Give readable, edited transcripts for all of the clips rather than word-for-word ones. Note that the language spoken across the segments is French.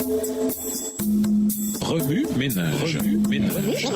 Remue ménage. Remue ménage.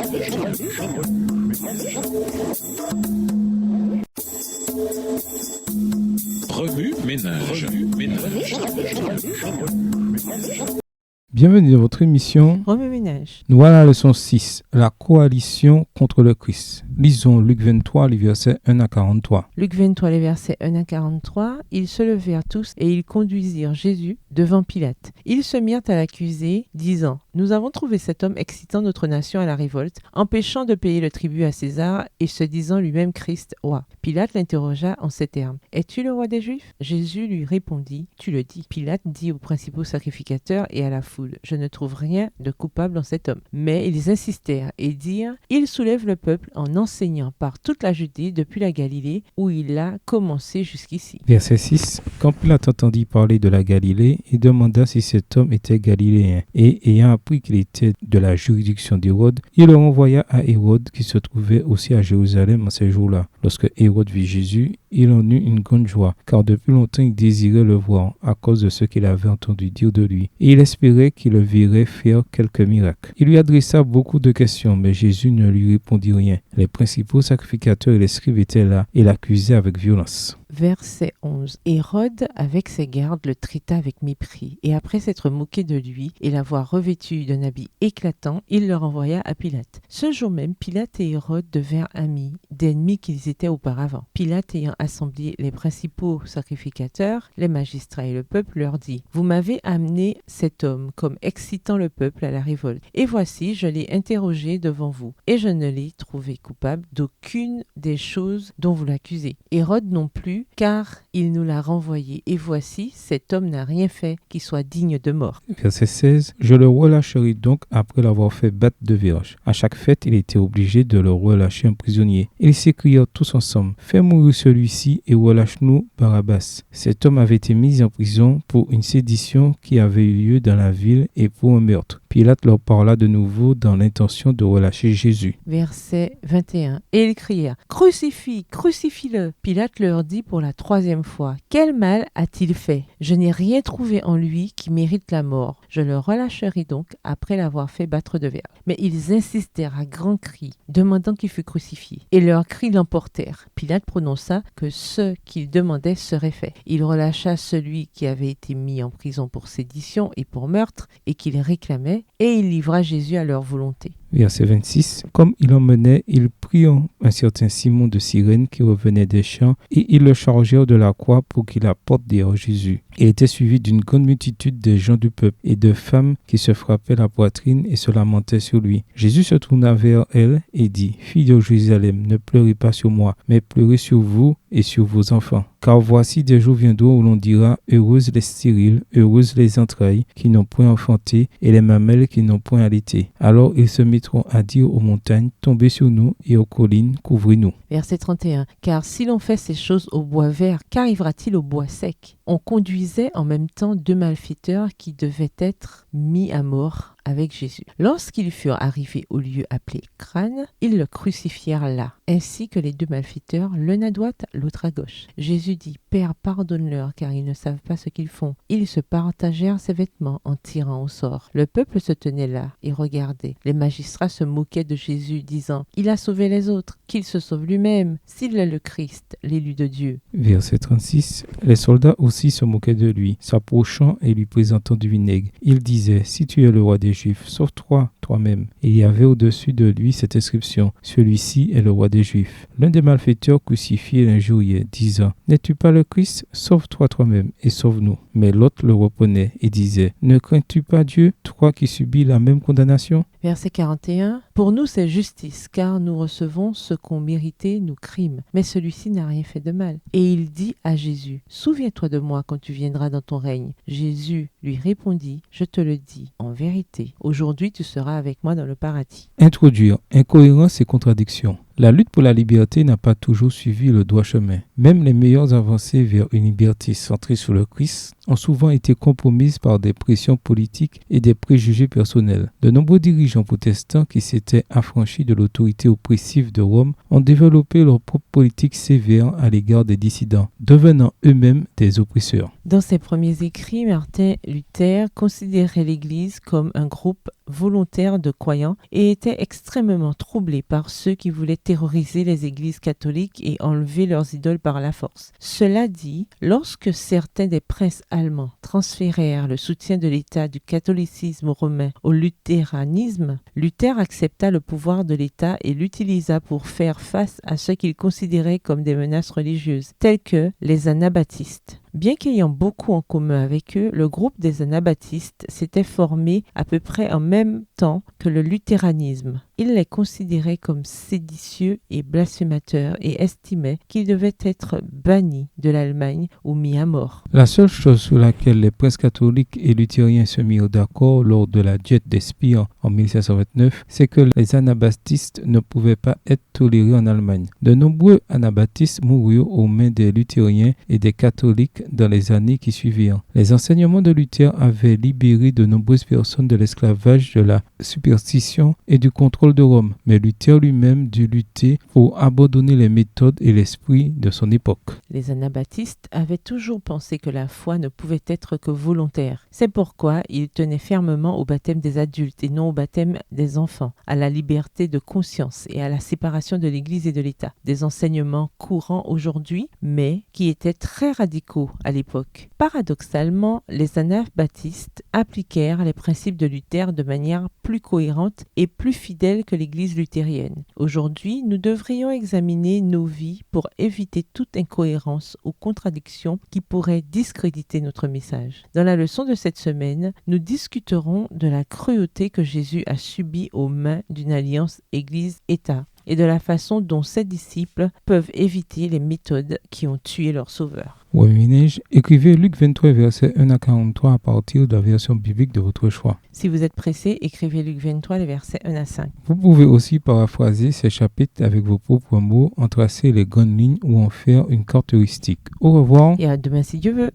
Bienvenue dans votre émission Remue ménage. Nous voilà à la leçon 6, la coalition contre le Christ. Lisons Luc 23, les versets 1 à 43. Luc 23, les versets 1 à 43. Ils se levèrent tous et ils conduisirent Jésus devant Pilate. Ils se mirent à l'accuser, disant : Nous avons trouvé cet homme excitant notre nation à la révolte, empêchant de payer le tribut à César et se disant lui-même Christ, roi. Pilate l'interrogea en ces termes : Es-tu le roi des Juifs ? Jésus lui répondit : Tu le dis. Pilate dit aux principaux sacrificateurs et à la foule : Je ne trouve rien de coupable en cet homme. Mais ils insistèrent et dirent : Il soulève le peuple en enseignant par toute la Judée depuis la Galilée où il a commencé jusqu'ici. Verset 6. Quand Pilate entendit parler de la Galilée, il demanda si cet homme était galiléen. Et ayant appris qu'il était de la juridiction d'Hérode, il le renvoya à Hérode qui se trouvait aussi à Jérusalem en ces jours-là. Lorsque Hérode vit Jésus, il en eut une grande joie, car depuis longtemps il désirait le voir à cause de ce qu'il avait entendu dire de lui. Et il espérait qu'il le verrait faire quelques miracles. Il lui adressa beaucoup de questions, mais Jésus ne lui répondit rien. Les principaux sacrificateurs et les scribes étaient là et l'accusaient avec violence. Verset 11. Hérode, avec ses gardes, le traita avec mépris, et après s'être moqué de lui et l'avoir revêtu d'un habit éclatant, il le renvoya à Pilate. Ce jour même, Pilate et Hérode devinrent amis, d'ennemis qu'ils étaient auparavant. Pilate, ayant assemblé les principaux sacrificateurs, les magistrats et le peuple, leur dit : Vous m'avez amené cet homme comme excitant le peuple à la révolte. Et voici, je l'ai interrogé devant vous, et je ne l'ai trouvé coupable d'aucune des choses dont vous l'accusez. Hérode non plus, car il nous l'a renvoyé. Et voici, cet homme n'a rien fait qui soit digne de mort. Verset 16. Je le relâcherai donc après l'avoir fait battre de verges. À chaque fête, il était obligé de le relâcher un prisonnier. Ils s'écrièrent tous ensemble : Fais mourir celui-ci et relâche-nous Barabbas. Cet homme avait été mis en prison pour une sédition qui avait eu lieu dans la ville et pour un meurtre. Pilate leur parla de nouveau dans l'intention de relâcher Jésus. Verset 21. Et ils crièrent : Crucifie, crucifie-le. Pilate leur dit pour la troisième fois : Quel mal a-t-il fait ? Je n'ai rien trouvé en lui qui mérite la mort. Je le relâcherai donc après l'avoir fait battre de verges. Mais ils insistèrent à grands cris, demandant qu'il fût crucifié. Et leurs cris l'emportèrent. Pilate prononça que ce qu'ils demandaient serait fait. Il relâcha celui qui avait été mis en prison pour sédition et pour meurtre et qu'il réclamait, et il livra Jésus à leur volonté. Verset 26. Comme il emmenait, ils prirent un certain Simon de Cyrène qui revenait des champs et ils le chargèrent de la croix pour qu'il apporte derrière Jésus. Il était suivi d'une grande multitude des gens du peuple et de femmes qui se frappaient la poitrine et se lamentaient sur lui. Jésus se tourna vers elles et dit : Filles de Jérusalem, ne pleurez pas sur moi, mais pleurez sur vous et sur vos enfants. Car voici des jours viendront où l'on dira : Heureuses les stériles, heureuses les entrailles qui n'ont point enfanté et les mamelles qui n'ont point allaité. Alors ils se mettront à dire aux montagnes : Tombez sur nous, et aux collines, couvrez-nous. Verset 31. Car si l'on fait ces choses au bois vert, qu'arrivera-t-il au bois sec ? On conduisait en même temps 2 malfaiteurs qui devaient être mis à mort avec Jésus. Lorsqu'ils furent arrivés au lieu appelé Crâne, ils le crucifièrent là, ainsi que les 2 malfaiteurs, l'un à droite, l'autre à gauche. Jésus dit : Père, pardonne-leur, car ils ne savent pas ce qu'ils font. Ils se partagèrent ses vêtements en tirant au sort. Le peuple se tenait là et regardait. Les magistrats se moquaient de Jésus, disant : Il a sauvé les autres, qu'il se sauve lui-même, s'il est le Christ, l'élu de Dieu. Verset 36. Les soldats aussi se moquaient de lui, s'approchant et lui présentant du vinaigre. Ils disaient : Si tu es le roi des Juifs, sauve-toi toi-même. Et il y avait au-dessus de lui cette inscription : Celui-ci est le roi des Juifs. L'un des malfaiteurs crucifiés l'injuriait, disant : N'es-tu pas le Christ ? Sauve-toi toi-même et sauve-nous. Mais l'autre le reprenait et disait : Ne crains-tu pas Dieu, toi qui subis la même condamnation ? Verset 41. Pour nous c'est justice, car nous recevons ce qu'ont mérité nos crimes. Mais celui-ci n'a rien fait de mal. Et il dit à Jésus : Souviens-toi de moi quand tu viendras dans ton règne. Jésus lui répondit : Je te le dis, en vérité, aujourd'hui tu seras avec moi dans le paradis. Introduire incohérence et contradiction. La lutte pour la liberté n'a pas toujours suivi le droit chemin. Même les meilleures avancées vers une liberté centrée sur le Christ ont souvent été compromises par des pressions politiques et des préjugés personnels. De nombreux dirigeants protestants qui s'étaient affranchis de l'autorité oppressive de Rome ont développé leur propre politique sévère à l'égard des dissidents, devenant eux-mêmes des oppresseurs. Dans ses premiers écrits, Martin Luther considérait l'Église comme un groupe volontaire de croyants et était extrêmement troublé par ceux qui voulaient terroriser les églises catholiques et enlever leurs idoles par la force. Cela dit, lorsque certains des princes allemands transférèrent le soutien de l'État du catholicisme romain au luthéranisme, Luther accepta le pouvoir de l'État et l'utilisa pour faire face à ce qu'il considérait comme des menaces religieuses, telles que les anabaptistes. Bien qu'ayant beaucoup en commun avec eux, le groupe des anabaptistes s'était formé à peu près en même temps que le luthéranisme. Il les considérait comme séditieux et blasphémateurs et estimait qu'ils devaient être bannis de l'Allemagne ou mis à mort. La seule chose sur laquelle les princes catholiques et luthériens se mirent d'accord lors de la diète des Spires en 1729, c'est que les anabaptistes ne pouvaient pas être tolérés en Allemagne. De nombreux anabaptistes moururent aux mains des luthériens et des catholiques dans les années qui suivirent. Les enseignements de Luther avaient libéré de nombreuses personnes de l'esclavage, de la superstition et du contrôle de Rome, mais Luther lui-même dut lutter pour abandonner les méthodes et l'esprit de son époque. Les anabaptistes avaient toujours pensé que la foi ne pouvait être que volontaire. C'est pourquoi ils tenaient fermement au baptême des adultes et non au baptême des enfants, à la liberté de conscience et à la séparation de l'Église et de l'État. Des enseignements courants aujourd'hui, mais qui étaient très radicaux à l'époque. Paradoxalement, les anabaptistes appliquèrent les principes de Luther de manière plus cohérente et plus fidèle que l'Église luthérienne. Aujourd'hui, nous devrions examiner nos vies pour éviter toute incohérence ou contradiction qui pourrait discréditer notre message. Dans la leçon de cette semaine, nous discuterons de la cruauté que Jésus a subie aux mains d'une alliance Église-État et de la façon dont ses disciples peuvent éviter les méthodes qui ont tué leur sauveur. Weminej, écrivez Luc 23, versets 1 à 43 à partir de la version biblique de votre choix. Si vous êtes pressé, écrivez Luc 23, les versets 1 à 5. Vous pouvez aussi paraphraser ces chapitres avec vos propres mots, en tracer les grandes lignes ou en faire une carte heuristique. Au revoir. Et à demain si Dieu veut.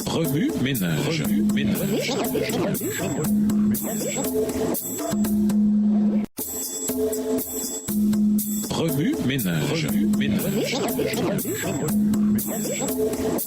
Remue ménage. Remue ménage.